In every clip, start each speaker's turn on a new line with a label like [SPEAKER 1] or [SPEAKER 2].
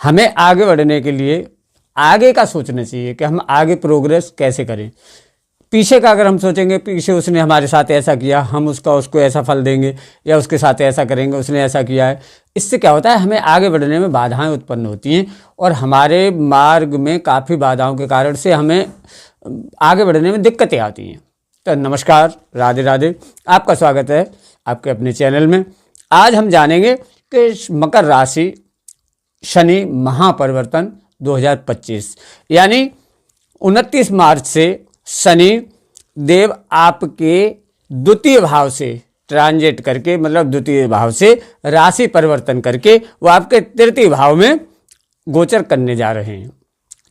[SPEAKER 1] हमें आगे बढ़ने के लिए आगे का सोचना चाहिए कि हम आगे प्रोग्रेस कैसे करें। पीछे का अगर हम सोचेंगे, पीछे उसने हमारे साथ ऐसा किया, हम उसको ऐसा फल देंगे, या उसके साथ ऐसा करेंगे, उसने ऐसा किया है, इससे क्या होता है, हमें आगे बढ़ने में बाधाएं उत्पन्न होती हैं और हमारे मार्ग में काफ़ी बाधाओं के कारण से हमें आगे बढ़ने में दिक्कतें आती हैं। तो नमस्कार, राधे राधे, आपका स्वागत है आपके अपने चैनल में। आज हम जानेंगे कि मकर राशि शनि महापरिवर्तन 2025 यानी 29 मार्च से शनि देव आपके द्वितीय भाव से ट्रांजिट करके, मतलब द्वितीय भाव से राशि परिवर्तन करके वो आपके तृतीय भाव में गोचर करने जा रहे हैं,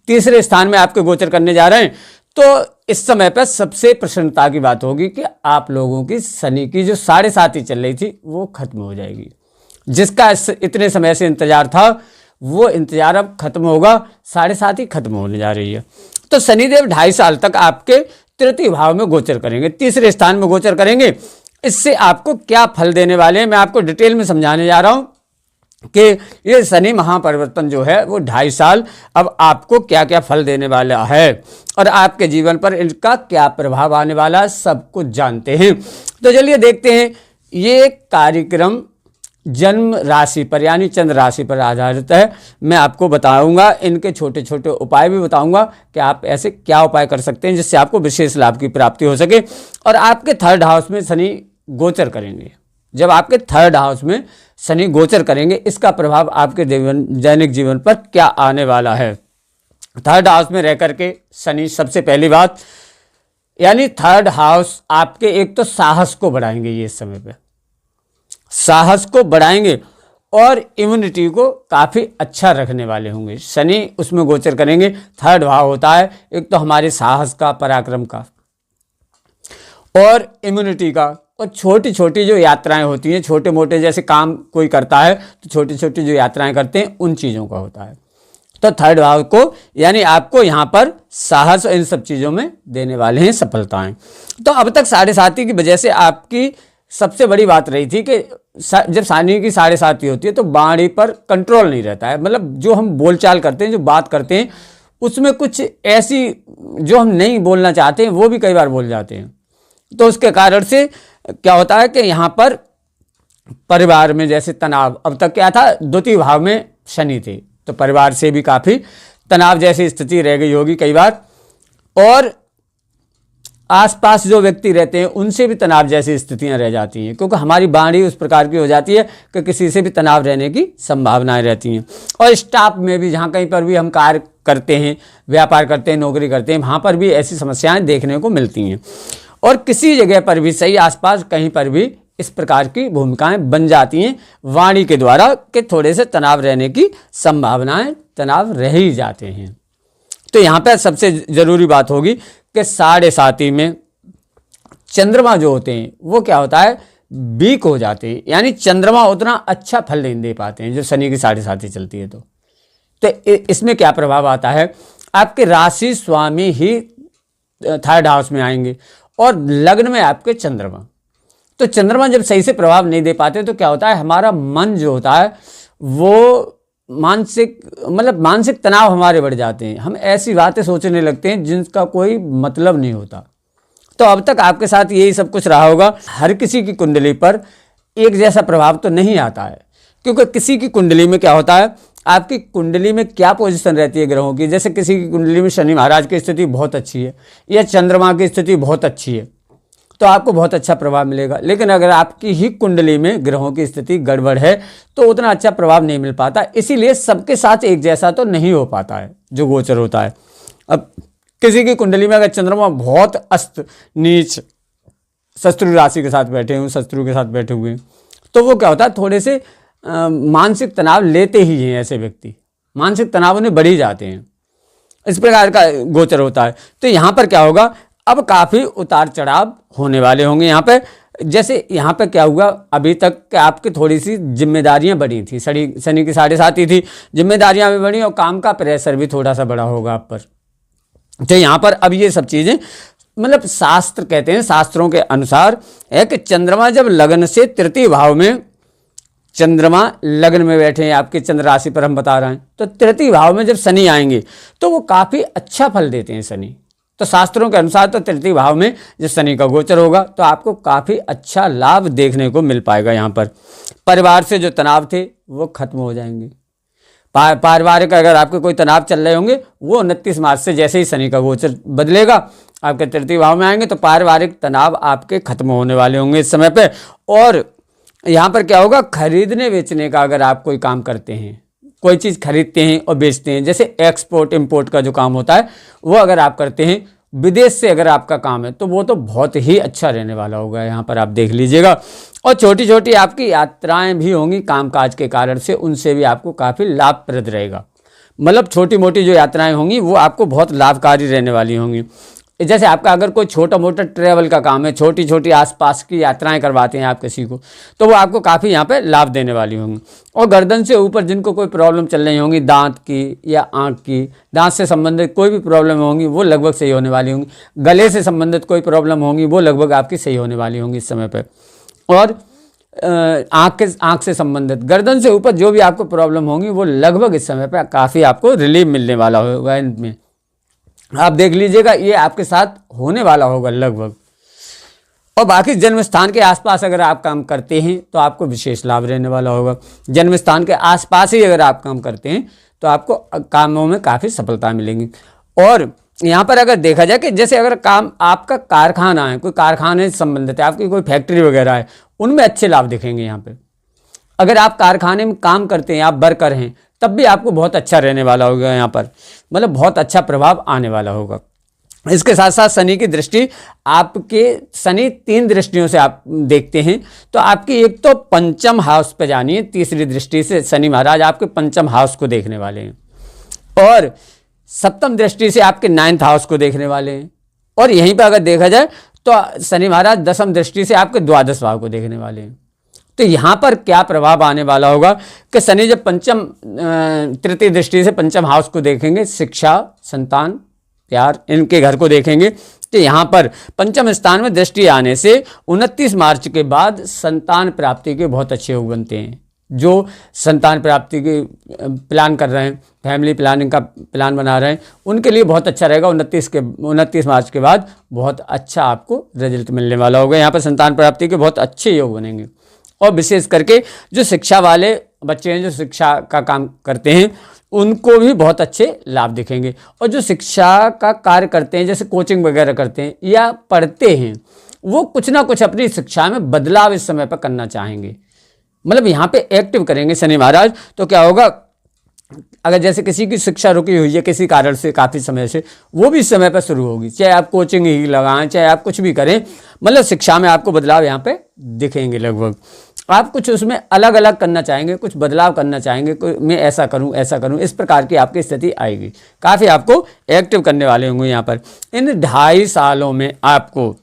[SPEAKER 1] तीसरे स्थान में आपके गोचर करने जा रहे हैं। तो इस समय पर सबसे प्रसन्नता की बात होगी कि आप लोगों की शनि की जो 7.5 चल रही थी वो खत्म हो जाएगी। जिसका इतने समय से इंतजार था वो इंतजार अब खत्म होगा, 7.5 खत्म होने जा रही है। तो शनिदेव 2.5 साल तक आपके तृतीय भाव में गोचर करेंगे, तीसरे स्थान में गोचर करेंगे। इससे आपको क्या फल देने वाले हैं मैं आपको डिटेल में समझाने जा रहा हूं कि ये शनि महापरिवर्तन जो है वो 2.5 साल अब आपको क्या क्या फल देने वाला है और आपके जीवन पर इनका क्या प्रभाव आने वाला है, सब कुछ जानते हैं। तो चलिए देखते हैं। ये कार्यक्रम जन्म राशि पर यानी चंद्र राशि पर आधारित है। मैं आपको बताऊंगा, इनके छोटे छोटे उपाय भी बताऊंगा कि आप ऐसे क्या उपाय कर सकते हैं जिससे आपको विशेष लाभ की प्राप्ति हो सके। और आपके 3rd हाउस में शनि गोचर करेंगे। जब आपके 3rd हाउस में शनि गोचर करेंगे, इसका प्रभाव आपके दैनिक जीवन पर क्या आने वाला है। 3rd हाउस में रह करके शनि, सबसे पहली बात यानी 3rd हाउस आपके एक तो साहस को बढ़ाएंगे, ये इस समय पे साहस को बढ़ाएंगे और इम्यूनिटी को काफ़ी अच्छा रखने वाले होंगे। शनि उसमें गोचर करेंगे। 3rd भाव होता है एक तो हमारे साहस का, पराक्रम का और इम्यूनिटी का। और छोटी छोटी जो यात्राएं होती हैं, छोटे मोटे जैसे काम कोई करता है तो छोटी छोटी जो यात्राएं करते हैं उन चीज़ों का होता है। तो 3rd भाव को यानी आपको यहाँ पर साहस और इन सब चीज़ों में देने वाले हैं सफलताएं। तो अब तक 7.5 की वजह से आपकी सबसे बड़ी बात रही थी कि जब शनि की 7.5 होती है तो वाणी पर कंट्रोल नहीं रहता है। मतलब जो हम बोलचाल करते हैं, जो बात करते हैं, उसमें कुछ ऐसी जो हम नहीं बोलना चाहते हैं वो भी कई बार बोल जाते हैं। तो उसके कारण से क्या होता है कि यहाँ पर परिवार में जैसे तनाव, अब तक क्या था, द्वितीय भाव में शनि थे तो परिवार से भी काफ़ी तनाव जैसी स्थिति रह गई होगी कई बार। और आसपास जो व्यक्ति रहते हैं उनसे भी तनाव जैसी स्थितियां रह जाती हैं, क्योंकि हमारी वाणी उस प्रकार की हो जाती है कि किसी से भी तनाव रहने की संभावनाएं रहती हैं। और स्टाफ में भी, जहां कहीं पर भी हम कार्य करते हैं, व्यापार करते हैं, नौकरी करते हैं, वहां पर भी ऐसी समस्याएं देखने को मिलती हैं। और किसी जगह पर भी, सही आसपास कहीं पर भी इस प्रकार की भूमिकाएं बन जाती हैं वाणी के द्वारा कि थोड़े से तनाव रहने की संभावनाएं, तनाव रह ही जाते हैं। तो यहाँ पर सबसे ज़रूरी बात होगी कि 7.5 में चंद्रमा जो होते हैं वो क्या होता है, वीक हो जाते हैं। यानी चंद्रमा उतना अच्छा फल नहीं दे पाते हैं जो शनि की 7.5 चलती है। तो इसमें क्या प्रभाव आता है, आपके राशि स्वामी ही 3rd हाउस में आएंगे और लग्न में आपके चंद्रमा। तो चंद्रमा जब सही से प्रभाव नहीं दे पाते तो क्या होता है, हमारा मन जो होता है वो मानसिक तनाव हमारे बढ़ जाते हैं। हम ऐसी बातें सोचने लगते हैं जिनका कोई मतलब नहीं होता। तो अब तक आपके साथ यही सब कुछ रहा होगा। हर किसी की कुंडली पर एक जैसा प्रभाव तो नहीं आता है, क्योंकि किसी की कुंडली में क्या होता है, आपकी कुंडली में क्या पोजीशन रहती है ग्रहों की। जैसे किसी की कुंडली में शनि महाराज की स्थिति बहुत अच्छी है या चंद्रमा की स्थिति बहुत अच्छी है तो आपको बहुत अच्छा प्रभाव मिलेगा। लेकिन अगर आपकी ही कुंडली में ग्रहों की स्थिति गड़बड़ है तो उतना अच्छा प्रभाव नहीं मिल पाता। इसीलिए सबके साथ एक जैसा तो नहीं हो पाता है जो गोचर होता है। अब किसी की कुंडली में अगर चंद्रमा बहुत अस्त नीच शत्रु राशि के साथ बैठे हुए, शत्रु के साथ बैठे हुए हैं, तो वो क्या होता है, थोड़े से मानसिक तनाव लेते ही हैं। ऐसे व्यक्ति मानसिक तनाव उन्हें बढ़ ही जाते हैं। इस प्रकार का गोचर होता है। तो यहाँ पर क्या होगा, अब काफ़ी उतार चढ़ाव होने वाले होंगे। यहाँ पे जैसे यहाँ पे क्या हुआ, अभी तक आपकी थोड़ी सी जिम्मेदारियां बढ़ी थी, शनि की 7.5 थी, जिम्मेदारियां भी बढ़ी और काम का प्रेशर भी थोड़ा सा बड़ा होगा आप पर। तो यहाँ पर अब ये सब चीज़ें, मतलब शास्त्र कहते हैं, शास्त्रों के अनुसार है कि चंद्रमा जब लग्न से तृतीय भाव में चंद्रमा लग्न में बैठे हैं, आपके चंद्र राशि पर हम बता रहे हैं, तो तृतीय भाव में जब शनि आएंगे तो वो काफ़ी अच्छा फल देते हैं शनि। तो शास्त्रों के अनुसार तो तृतीय भाव में जब शनि का गोचर होगा तो आपको काफ़ी अच्छा लाभ देखने को मिल पाएगा। यहाँ पर परिवार से जो तनाव थे वो खत्म हो जाएंगे। पारिवारिक अगर आपके कोई तनाव चल रहे होंगे वो 29 मार्च से जैसे ही शनि का गोचर बदलेगा आपके तृतीय भाव में आएंगे तो पारिवारिक तनाव आपके खत्म होने वाले होंगे इस समय पे। और यहाँ पर क्या होगा, खरीदने बेचने का अगर आप कोई काम करते हैं, कोई चीज़ खरीदते हैं और बेचते हैं, जैसे एक्सपोर्ट इंपोर्ट का जो काम होता है वो अगर आप करते हैं, विदेश से अगर आपका काम है तो वो तो बहुत ही अच्छा रहने वाला होगा। यहाँ पर आप देख लीजिएगा। और छोटी छोटी आपकी यात्राएं भी होंगी कामकाज के कारण से, उनसे भी आपको काफ़ी लाभप्रद रहेगा। मतलब छोटी मोटी जो यात्राएं होंगी वो आपको बहुत लाभकारी रहने वाली होंगी। जैसे आपका अगर कोई छोटा मोटा ट्रैवल का काम है, छोटी छोटी आसपास की यात्राएं करवाते हैं आप किसी को, तो वो आपको काफ़ी यहाँ पे लाभ देने वाली होंगी। और गर्दन से ऊपर जिनको कोई प्रॉब्लम चल रही होंगी, दांत की या आँख की, दांत से संबंधित कोई भी प्रॉब्लम होंगी वो लगभग सही होने वाली होंगी। गले से संबंधित कोई प्रॉब्लम होंगी वो लगभग आपकी सही होने वाली होंगी इस समय पर। और आँख से संबंधित गर्दन से ऊपर जो भी आपको प्रॉब्लम होंगी वो लगभग इस समय पर काफ़ी आपको रिलीफ मिलने वाला होगा। इनमें आप देख लीजिएगा ये आपके साथ होने वाला होगा लगभग। और बाकी जन्म स्थान के आसपास अगर आप काम करते हैं तो आपको विशेष लाभ रहने वाला होगा। जन्म स्थान के आसपास ही अगर आप काम करते हैं तो आपको कामों में काफ़ी सफलता मिलेंगी। और यहाँ पर अगर देखा जाए कि जैसे अगर काम आपका कारखाना है, कोई कारखाने से संबंधित है, आपकी कोई फैक्ट्री वगैरह है, उनमें अच्छे लाभ दिखेंगे। यहाँ पे अगर आप कारखाने में काम करते हैं, आप वर्कर हैं, तब भी आपको बहुत अच्छा रहने वाला होगा। यहाँ पर मतलब बहुत अच्छा प्रभाव आने वाला होगा। इसके साथ साथ शनि की दृष्टि आपके, शनि 3 दृष्टियों से आप देखते हैं तो आपकी एक तो पंचम हाउस पे जानी है, तीसरी दृष्टि से शनि महाराज आपके पंचम हाउस को देखने वाले हैं, और सप्तम दृष्टि से आपके 9th हाउस को देखने वाले हैं। और यहीं पर अगर देखा जाए तो शनि महाराज 10वीं दृष्टि से आपके द्वादश भाव को देखने वाले हैं। तो यहाँ पर क्या प्रभाव आने वाला होगा कि शनि जब तृतीय दृष्टि से पंचम हाउस को देखेंगे, शिक्षा, संतान, प्यार, इनके घर को देखेंगे, तो यहाँ पर पंचम स्थान में दृष्टि आने से 29 मार्च के बाद संतान प्राप्ति के बहुत अच्छे योग बनते हैं। जो संतान प्राप्ति के प्लान कर रहे हैं, फैमिली प्लानिंग का प्लान बना रहे हैं, उनके लिए बहुत अच्छा रहेगा। 29 मार्च के बाद बहुत अच्छा आपको रिजल्ट मिलने वाला होगा। यहाँ पर संतान प्राप्ति के बहुत अच्छे योग बनेंगे। और विशेष करके जो शिक्षा वाले बच्चे हैं, जो शिक्षा का काम करते हैं, उनको भी बहुत अच्छे लाभ दिखेंगे। और जो शिक्षा का कार्य करते हैं, जैसे कोचिंग वगैरह करते हैं या पढ़ते हैं, वो कुछ ना कुछ अपनी शिक्षा में बदलाव इस समय पर करना चाहेंगे। मतलब यहाँ पे एक्टिव करेंगे शनि महाराज। तो क्या होगा, अगर जैसे किसी की शिक्षा रुकी हुई है किसी कारण से काफ़ी समय से, वो भी इस समय पर शुरू होगी। चाहे आप कोचिंग ही लगाएं, चाहे आप कुछ भी करें, मतलब शिक्षा में आपको बदलाव यहाँ पे दिखेंगे। लगभग आप कुछ उसमें अलग अलग करना चाहेंगे, कुछ बदलाव करना चाहेंगे, मैं ऐसा करूं, इस प्रकार की आपकी स्थिति आएगी। काफ़ी आपको एक्टिव करने वाले होंगे। यहाँ पर इन 2.5 सालों में आपको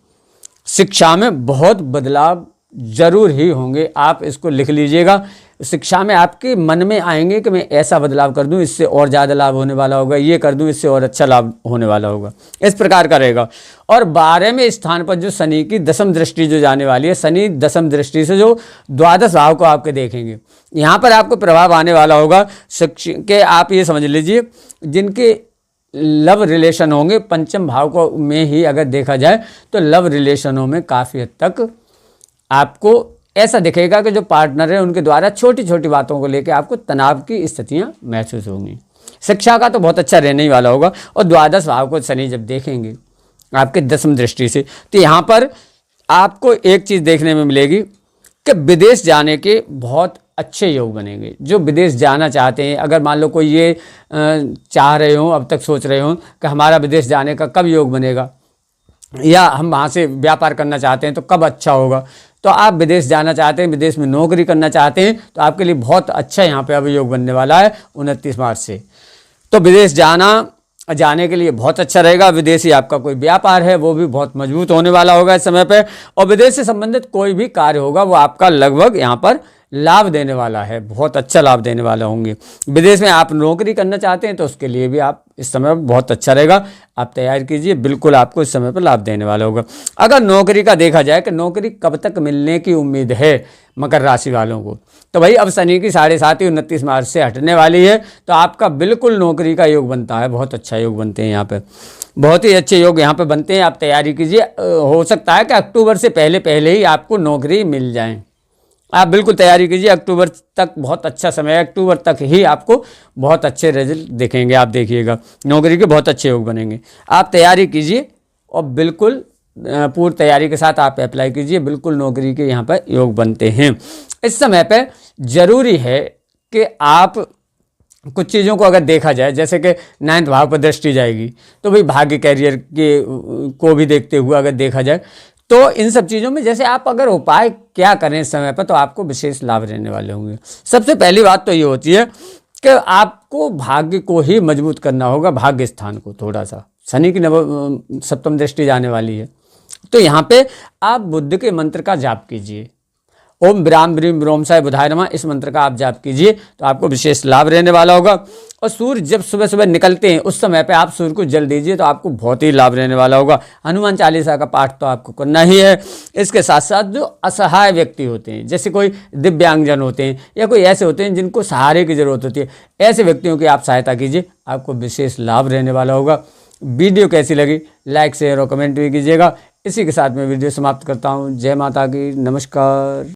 [SPEAKER 1] शिक्षा में बहुत बदलाव जरूर ही होंगे। आप इसको लिख लीजिएगा। शिक्षा में आपके मन में आएंगे कि मैं ऐसा बदलाव कर दूं, इससे और ज़्यादा लाभ होने वाला होगा, ये कर दूं, इससे और अच्छा लाभ होने वाला होगा। इस प्रकार का रहेगा। और 12वें स्थान पर जो शनि की 10वीं दृष्टि जो जाने वाली है, शनि 10वीं दृष्टि से जो द्वादश भाव को आपके देखेंगे, यहाँ पर आपको प्रभाव आने वाला होगा। के आप ये समझ लीजिए, जिनके लव रिलेशन होंगे पंचम भाव को में ही अगर देखा जाए तो लव रिलेशनों में काफ़ी हद तक आपको ऐसा दिखेगा कि जो पार्टनर है उनके द्वारा छोटी छोटी बातों को लेकर आपको तनाव की स्थितियां महसूस होंगी। शिक्षा का तो बहुत अच्छा रहने ही वाला होगा। और द्वादश भाव को शनि जब देखेंगे आपके 10वीं दृष्टि से, तो यहाँ पर आपको एक चीज़ देखने में मिलेगी कि विदेश जाने के बहुत अच्छे योग बनेंगे। जो विदेश जाना चाहते हैं, अगर मान लो कोई ये चाह रहे हो, अब तक सोच रहे हो कि हमारा विदेश जाने का कब योग बनेगा, या हम वहाँ से व्यापार करना चाहते हैं तो कब अच्छा होगा, तो आप विदेश जाना चाहते हैं, विदेश में नौकरी करना चाहते हैं, तो आपके लिए बहुत अच्छा यहाँ पे अभी योग बनने वाला है 29 मार्च से। तो विदेश जाने के लिए बहुत अच्छा रहेगा। विदेशी आपका कोई व्यापार है वो भी बहुत मजबूत होने वाला होगा इस समय पे। और विदेश से संबंधित कोई भी कार्य होगा वो आपका लगभग यहाँ पर लाभ देने वाला है, बहुत अच्छा लाभ देने वाला होंगे। विदेश में आप नौकरी करना चाहते हैं तो उसके लिए भी आप इस समय बहुत अच्छा रहेगा, आप तैयार कीजिए, बिल्कुल आपको इस समय पर लाभ देने वाला होगा। अगर नौकरी का देखा जाए कि नौकरी कब तक मिलने की उम्मीद है मकर राशि वालों को, तो भाई अब शनि की 7.5 29 मार्च से हटने वाली है, तो आपका बिल्कुल नौकरी का योग बनता है, बहुत अच्छा योग बनते हैं यहाँ पे, बहुत ही अच्छे योग यहाँ पे बनते हैं। आप तैयारी कीजिए, हो सकता है कि अक्टूबर से पहले पहले ही आपको नौकरी मिल जाए, आप बिल्कुल तैयारी कीजिए। अक्टूबर तक बहुत अच्छा समय है, अक्टूबर तक ही आपको बहुत अच्छे रिजल्ट दिखेंगे, आप देखिएगा नौकरी के बहुत अच्छे योग बनेंगे। आप तैयारी कीजिए और बिल्कुल पूरी तैयारी के साथ आप अप्लाई कीजिए, बिल्कुल नौकरी के यहाँ पर योग बनते हैं। इस समय पे ज़रूरी है कि आप कुछ चीज़ों को अगर देखा जाए, जैसे कि 9th भाव पर दृष्टि जाएगी तो भाई भाग्य कैरियर के को भी देखते हुए अगर देखा जाए तो इन सब चीज़ों में जैसे आप अगर उपाय क्या करें इस समय पर तो आपको विशेष लाभ रहने वाले होंगे। सबसे पहली बात तो ये होती है कि आपको भाग्य को ही मजबूत करना होगा, भाग्य स्थान को थोड़ा सा, शनि की सप्तम दृष्टि जाने वाली है, तो यहाँ पे आप बुद्ध के मंत्र का जाप कीजिए, ओम ब्राम ब्रीम ब्रोमसाय बुधाय नमः, इस मंत्र का आप जाप कीजिए तो आपको विशेष लाभ रहने वाला होगा। और सूर्य जब सुबह सुबह निकलते हैं उस समय पे आप सूर्य को जल दीजिए तो आपको बहुत ही लाभ रहने वाला होगा। हनुमान चालीसा का पाठ तो आपको करना ही है। इसके साथ साथ जो असहाय व्यक्ति होते हैं, जैसे कोई दिव्यांगजन होते हैं या कोई ऐसे होते हैं जिनको सहारे की ज़रूरत होती है, ऐसे व्यक्तियों की आप सहायता कीजिए, आपको विशेष लाभ रहने वाला होगा। वीडियो कैसी लगी लाइक शेयर और कमेंट भी कीजिएगा। इसी के साथ मैं वीडियो समाप्त करता हूँ। जय माता की, नमस्कार।